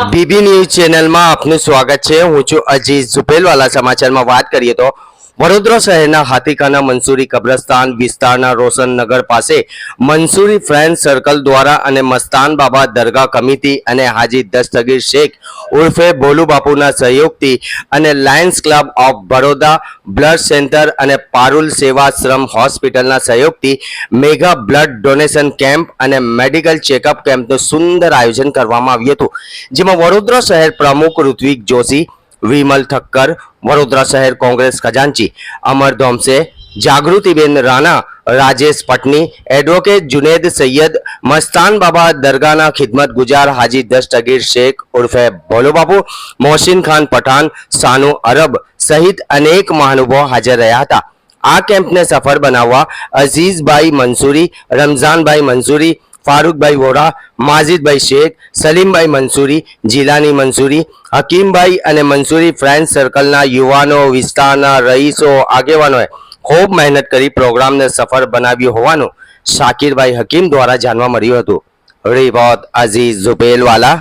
BB news ચેનલમાં આપનું સ્વાગત છે। હું છું અજીઝ ઝુપેલવાલા। સમાચારમાં વાત કરીએ તો વડોદરા શહેરના હાથીખાના મંસૂરી કબ્રસ્તાન વિસ્તારના રોશનનગર પાસે મંસૂરી ફ્રેન્ડ સર્કલ દ્વારા અને મસ્તાન બાબા દરગાહ કમિટી અને હાજી દસ્તગીર શેખ ઉર્ફે ભોલુ બાપુના સહયોગથી અને Lions club of Baroda blood centre અને પારુલ સેવાશ્રમ હોસ્પિટલના સહયોગથી મેગા બ્લડ ડોનેશન કેમ્પ અને મેડિકલ ચેકઅપ કેમ્પનું સુંદર આયોજન કરવામાં આવ્યું હતું, જેમાં વડોદરા શહેર પ્રમુખ ઋત્વિક જોશી, विमल ठक्कर, वडोदरा शहर कांग्रेस खजांची अमर धोमसे, जागृतिबेन राणा, राजेश पटनी, एडवोकेट जुनेद सैयद, मस्तान बाबा दरगाहना खिदमत गुजार हाजी दस्तगीर शेख उर्फे भोलो बापू, मोहसिन खान पठान, सानू अरब सहित अनेक महानुभाव हाजर रह्या हता। आ केम्पने सफल बनाववा अजीज भाई मंसूरी, रमजान भाई मंसूरी, फारूक भाई वोरा, माजिद भाई शेख, सलीम भाई मंसूरी, जिलानी मंसूरी, हकीम भाई અને મંસૂરી ફ્રેન્ડ સર્કલના યુવાનો, વિસ્તારના રહીશો, આગેવાનોએ ખૂબ મહેનત કરી પ્રોગ્રામને સફળ બનાવ્યો હોવાનું શાકિરભાઈ હકીમ દ્વારા જાણવા મળ્યું હતું। Report Aziz Zupelwala.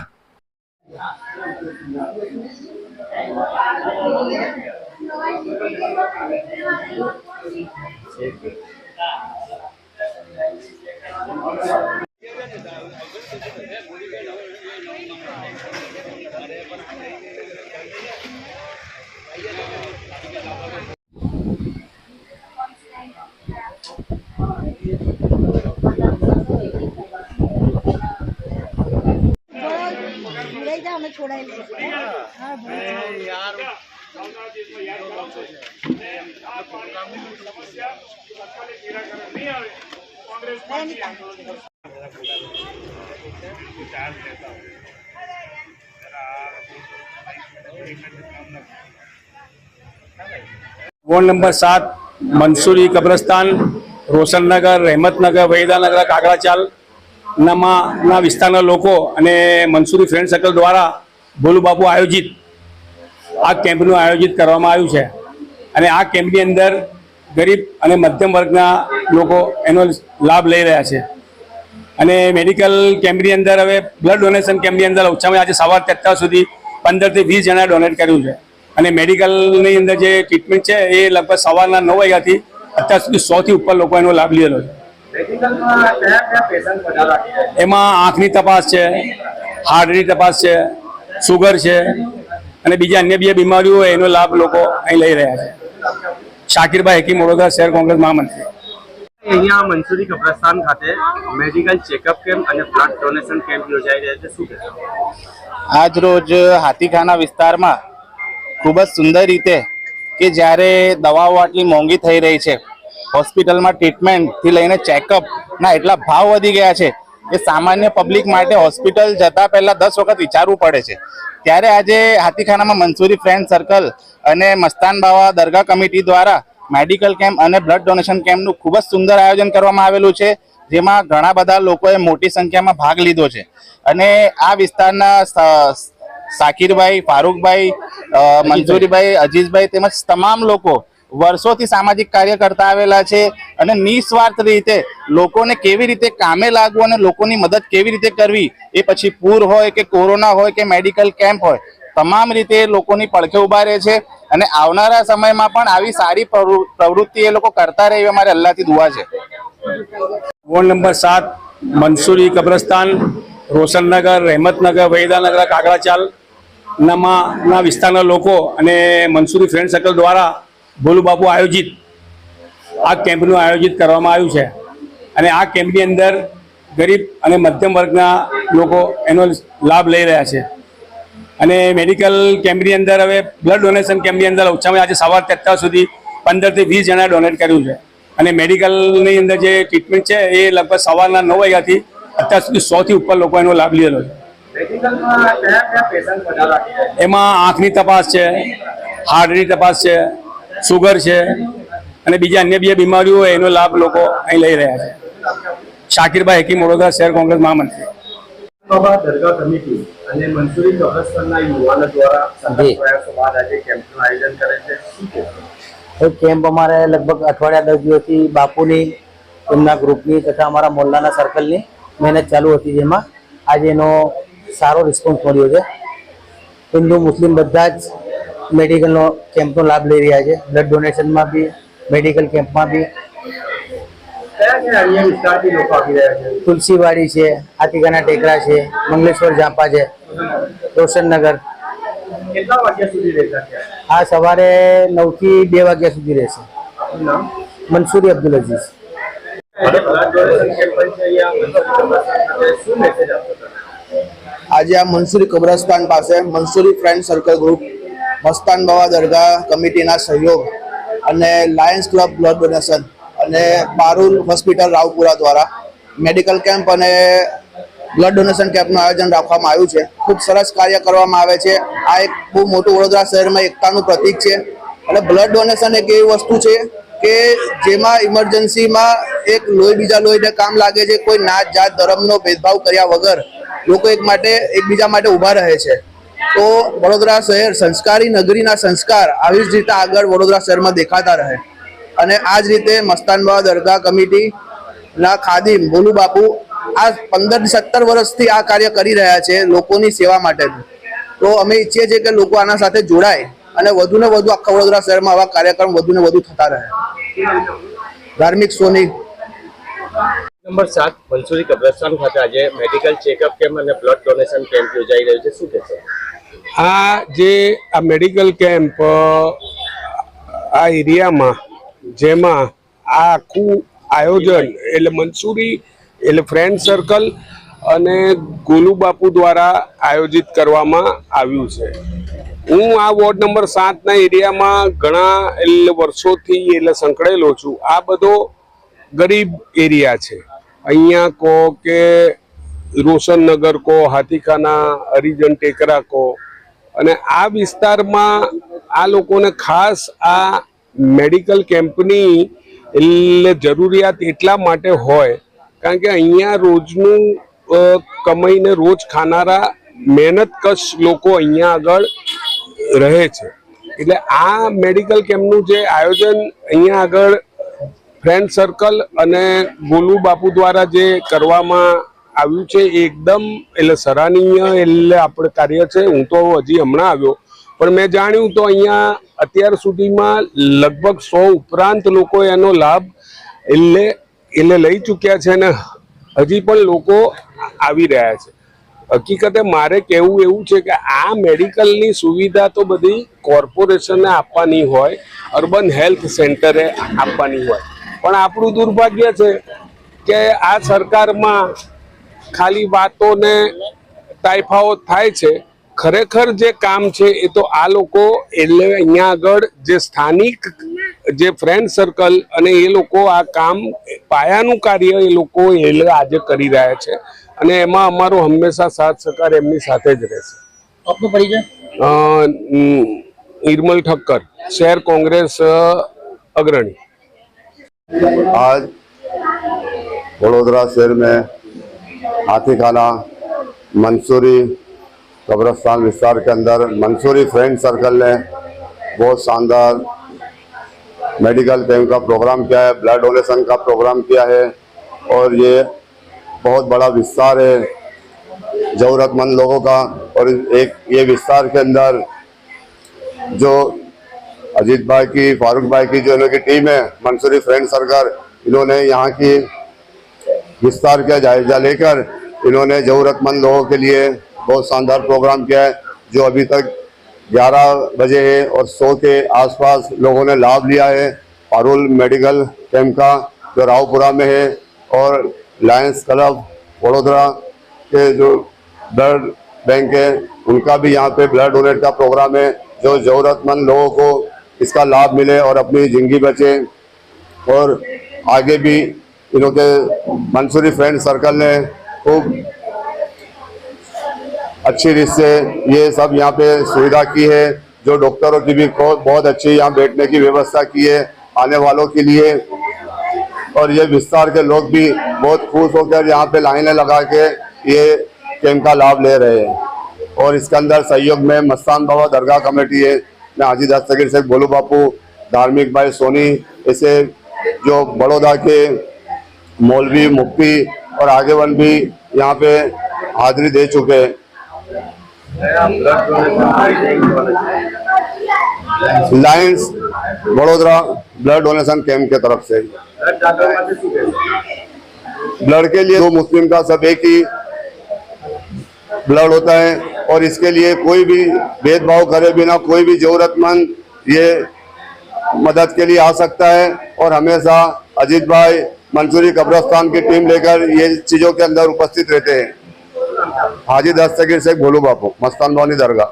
Ward number 7 Mansuri कब्रस्तान रोशननगर रहमतनगर वहीदानगर कागड़ाचाल ना विस्ताરના લોકો અને મંસૂરી ફ્રેન્ડ સર્કલ દ્વારા ભોલુ બાપુ આયોજિત આ કેમ્પનું આયોજિત કરવામાં આવ્યું છે અને આ કેમ્પની અંદર ગરીબ અને મધ્યમ વર્ગના લોકો એનો લાભ લઈ રહ્યા છે અને મેડિકલ કેમ્પની અંદર હવે બ્લડ ડોનેશન કેમ્પની અંદર ઓછામાં આજે સવારથી અત્યાર સુધી 15 થી 20 જણા ડોનેટ કર્યું છે અને મેડિકલની અંદર જે ટ્રીટમેન્ટ છે એ લગભગ સવારના 9 વાગ્યાથી અત્યાર સુધી 100 થી ઉપર લોકો એનો લાભ લીધેલો છે। એમાં આંખની તપાસ છે, હાર્ટની તપાસ છે, સુગર છે અને બીજા અન્ય બે બીમારીઓ એનો લાભ લોકો અહીં લઈ રહ્યા છે। શાકિરભાઈ હકીમ, વડોદરા શહેર કોંગ્રેસ મહામંત્રી। અહીંયા મંસૂરી કબ્રસ્તાન ખાતે મેડિકલ ચેકઅપ કેમ્પ અને બ્લડ ડોનેશન કેમ્પ યોજાઈ રહ્યો છે, શું કહેશો? આજ રોજ હાથીખાના વિસ્તારમાં ખૂબ જ સુંદર રીતે કે જ્યારે દવાઓ આટલી મોંઘી થઈ રહી છે, હોસ્પિટલમાં ટ્રીટમેન્ટથી લઈને ચેકઅપના એટલા ભાવ વધી ગયા છે કે સામાન્ય પબ્લિક માટે હોસ્પિટલ જતા પહેલા 10 વખત વિચારવું પડે છે, ત્યારે આજે હાથીખાનામાં મંસૂરી ફ્રેન્ડ સર્કલ અને મસ્તાન બાવા દરગાહ કમિટી દ્વારા મેડિકલ કેમ્પ અને બ્લડ ડોનેશન કેમ્પનું ખૂબ જ સુંદર આયોજન કરવામાં આવેલું છે, જેમાં ઘણા બધા લોકોએ મોટી સંખ્યામાં ભાગ લીધો છે અને આ વિસ્તારના શાકિરભાઈ, ફારૂકભાઈ, મંસૂરીભાઈ, અજીઝભાઈ તેમજ તમામ લોકો વર્ષોથી સામાજિક કાર્ય કરતા આવેલા છે અને નિસ્વાર્થ રીતે લોકોને કેવી રીતે કામે લાગવું અને લોકોની મદદ કેવી રીતે કરવી, એ પછી પૂર હોય કે કોરોના હોય કે મેડિકલ કેમ્પ હોય, તમામ રીતે લોકોની પડખે ઉભા રહે છે અને આવનારા સમયમાં પણ આવી સારી પ્રવૃત્તિ એ લોકો કરતા રહે એવી અમારે અલ્લાહથી દુઆ છે। વોર્ડ નંબર 7 મંસૂરી કબ્રસ્તાન રોશનનગર રહેમતનગર વહીદાનગર કાગડાચાલ ના વિસ્તારના લોકો અને મંસૂરી ફ્રેન્ડ સર્કલ દ્વારા ભોલુ બાપુ આયોજિત આ કેમ્પનું આયોજિત કરવામાં આવ્યું છે અને આ કેમ્પની અંદર ગરીબ અને મધ્યમ વર્ગના લોકો એનો લાભ લઈ રહ્યા છે અને મેડિકલ કેમ્પની અંદર હવે બ્લડ ડોનેશન કેમ્પની અંદર ઓછામાં આજે સવારથી અત્યાર સુધી 15 થી 20 જણા ડોનેટ કર્યું છે અને મેડિકલની અંદર જે ટ્રીટમેન્ટ છે એ લગભગ સવારના 9 વાગ્યાથી અત્યાર સુધી 100 થી ઉપર લોકો એનો લાભ લીધેલો છે। એમાં આંખની તપાસ છે, હાર્ટની તપાસ છે, સુગર છે અને બીજા અન્ય બે બીમારીઓ એનો લાભ લોકો અહીં લઈ રહ્યા છે। શાકિરભાઈ હકીમ, વડોદરા શહેર કોંગ્રેસ મહામંત્રી। બાબા દરગાહ કમિટી અને મંસૂરી કબ્રસ્તાનના યુવાનો દ્વારા સતત પ્રયાસો બાદ આજે કેમ્પનું આયોજન કરે છે, શું કહેશો? एक कैम्प अमारे लगभग अठवाडिया 10 दिवसथी बापूनी एमना ग्रुपनी तथा अमारा मोहल्लाना सर्कलनी मेहनत चालू हती, जेमां आज एनो सारो रिस्पोन्स मळ्यो छे હિન્દુ મુસ્લિમ બધા જ મેડિકલનો કેમ્પનો લાભ લઈ રહ્યા છે. બ્લડ ડોનેશનમાં બી, મેડિકલ કેમ્પમાં બી. કયા કયા અન્ય વિસ્તારથી લોકો આવી રહ્યા છે? તુલસીવાડી છે, હાથીખાના ટેકરા છે, મંગલેશ્વર ઝાંપા છે, રોશનનગર. કેટલા વાગ્યા સુધી રહેતા ત્યાં? આ સવારે 9 થી 2 વાગ્યા સુધી રહેશે. આપનું નામ? Mansuri Abdul Aziz. Blood donation camp પણ છે અહીંયા મંસૂરી કબ્રસ્તાન ખાતે. શું મેસેજ આપશો તમે? આજે આ મંસૂરી કબ્રસ્તાન પાસે Mansuri friend circle group, Mastan બાવા દરગાહ કમિટીના સહયોગ અને લાયન્સ ક્લબ બ્લડ ડોનેશન અને પારુલ હોસ્પિટલ રાવપુરા દ્વારા મેડિકલ કેમ્પ અને બ્લડ ડોનેશન કેમ્પનું આયોજન રાખવામાં આવ્યું છે. ખૂબ સરસ કાર્ય કરવામાં આવે છે. આ એક બહુ મોટું વડોદરા શહેરમાં એકતાનું પ્રતીક છે. અને બ્લડ ડોનેશન એક એવી વસ્તુ છે કે જેમાં ઇમરજન્સીમાં એક લોહી બીજા લોહીને કામ લાગે છે. કોઈ નાત જાત ધર્મનો ભેદભાવ કર્યા વગર લોકો એકબીજા માટે ઊભા રહે છે. તો વડોદરા શહેર સંસ્કારી નગરીના સંસ્કાર આવી જ રીતે આગળ વડોદરા શહેરમાં દેખાતા રહે. અને આ જ રીતે મસ્તાન બાવા દરગાહ કમિટીના ખાદિમ ભોલુ બાપુ આ 15-17 વર્ષથી આ કાર્ય કરી રહ્યા છે લોકોની સેવા માટેનું. તો અમે ઈચ્છીએ છીએ કે લોકો આના સાથે જોડાય અને વધુને વધુ આખા વડોદરા શહેરમાં આવા કાર્યક્રમ વધુને વધુ થતા રહે. ધાર્મિક સોની. નંબર 7 મંસૂરી કબ્રસ્તાન ખાતે આજે મેડિકલ ચેકઅપ કેમ્પ અને બ્લડ ડોનેશન કેમ્પ યોજાઈ રહ્યું છે. શું કહેશો? આ મેડિકલ કેમ્પ આ એરિયામાં જેમાં આ આખું આયોજન એટલે મંસૂરી એટલે ફ્રેન્ડ સર્કલ અને ગોલુબાપુ દ્વારા આયોજિત કરવામાં આવ્યું છે. હું આ વોર્ડ નંબર 7ના એરિયામાં ઘણા વર્ષોથી સંકળાયેલો છું. આ બધો ગરીબ એરિયા છે. અહીંયા કહો કે રોશનનગર કહો, હાથીખાના, હરિજન ટેકરા કહો, અને આ વિસ્તારમાં આ લોકોને ખાસ આ મેડિકલ કેમ્પની જરૂરિયાત એટલા માટે હોય કારણ કે અહીંયા રોજનું કમાઈને રોજ ખાનારા મહેનતકશ લોકો અહીંયા આગળ રહે છે. એટલે આ મેડિકલ કેમ્પનું જે આયોજન અહીંયા આગળ ફ્રેન્ડ સર્કલ અને ગોલુ બાપુ દ્વારા જે કરવામાં આવ્યું છે એ એકદમ સરાહનીય આપણે કાર્ય છે. હું તો હજી હમણાં આવ્યો પણ મેં જાણ્યું તો અહીંયા અત્યાર સુધીમાં લગભગ 100 ઉપરાંત લોકો એનો લાભ લઈ ચૂક્યા છે અને હજી પણ લોકો આવી રહ્યા છે. હકીકતે મારે કહેવું એવું છે કે આ મેડિકલની સુવિધા તો બધી કોર્પોરેશને આપવાની હોય, અર્બન હેલ્થ સેન્ટરે આપવાની હોય, પણ આપણું દુર્ભાગ્ય છે કે આ સરકારમાં ખાલી વાતોને તાઇફાઓ થાય છે. ખરેખર જે કામ છે એ તો આ લોકો અહીંયા આગળ જે સ્થાનિક જે ફ્રેન્ડ સર્કલ અને એ લોકો આ કામ પાયાનું કાર્ય એ લોકો આજે કરી રહ્યા છે અને એમાં અમારો હંમેશા સાથ સહકાર એમની સાથે જ રહેશે. આપનો પરિચય? નિર્મલ ઠક્કર, શહેર કોંગ્રેસ अग्रणी। आज वडोदरा शहर में हाथीखाना मंसूरी कब्रस्तान विस्तार के अंदर मंसूरी फ्रेंड सर्कल ने बहुत शानदार मेडिकल कैंप का प्रोग्राम किया है, ब्लड डोनेशन का प्रोग्राम किया है और ये बहुत बड़ा विस्तार है ज़रूरतमंद लोगों का। और एक ये विस्तार के अंदर जो अजीत भाई की, फारूक भाई की जो इनकी टीम है मंसूरी फ्रेंड सर्कल, इन्होंने यहाँ की विस्तार का जायजा लेकर इन्होंने ज़रूरतमंद लोगों के लिए बहुत शानदार प्रोग्राम किया है जो अभी तक 11 बजे है और 100 के आसपास लोगों ने लाभ लिया है। पारुल मेडिकल कैंप का जो रावपुरा में है और लायंस क्लब वडोदरा के जो ब्लड बैंक है उनका भी यहाँ पे ब्लड डोनेट का प्रोग्राम है जो ज़रूरतमंद लोगों को इसका लाभ मिले और अपनी ज़िंदगी बचे। और आगे भी इन्हों के मंसूरी फ्रेंड सर्कल ने खूब अच्छी रीत से ये सब यहाँ पे सुविधा की है, जो डॉक्टरों की भी बहुत अच्छी यहाँ बैठने की व्यवस्था की है आने वालों के लिए। और ये विस्तार के लोग भी बहुत खुश होकर यहाँ पे लाइनें लगा के ये कैंप का लाभ ले रहे हैं। और इसके अंदर सहयोग में मस्तान बाबा दरगाह कमेटी है, मैं हाजी दस्तगीर शेख भोलू बापू, धार्मिक भाई सोनी, ऐसे जो बड़ौदा के मौलवी, मुफ्ती और आगेवन भी यहाँ पे हाजिरी दे चुके हैं। Blood donation Lions Vadodara blood donation camp के तरफ से બ્લડ દાખલ માટે શું કહેશો? ब्लड के लिए दो मुस्लिम का सब एक ही ब्लड होता है और इसके लिए कोई भी भेदभाव करे बिना कोई भी जरूरतमंद ये मदद के लिए आ सकता है और हमेशा अजीत भाई मंसूरी कब्रस्तान की टीम लेकर ये चीजों के अंदर उपस्थित रहते हैं। हाजी दस्तगीर शेख भोलू बापू, मस्तान भवानी दरगाह।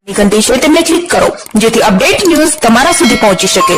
ઘંટી છે તેમને ક્લિક કરો જેથી અપડેટ ન્યૂઝ તમારા સુધી પહોંચી શકે।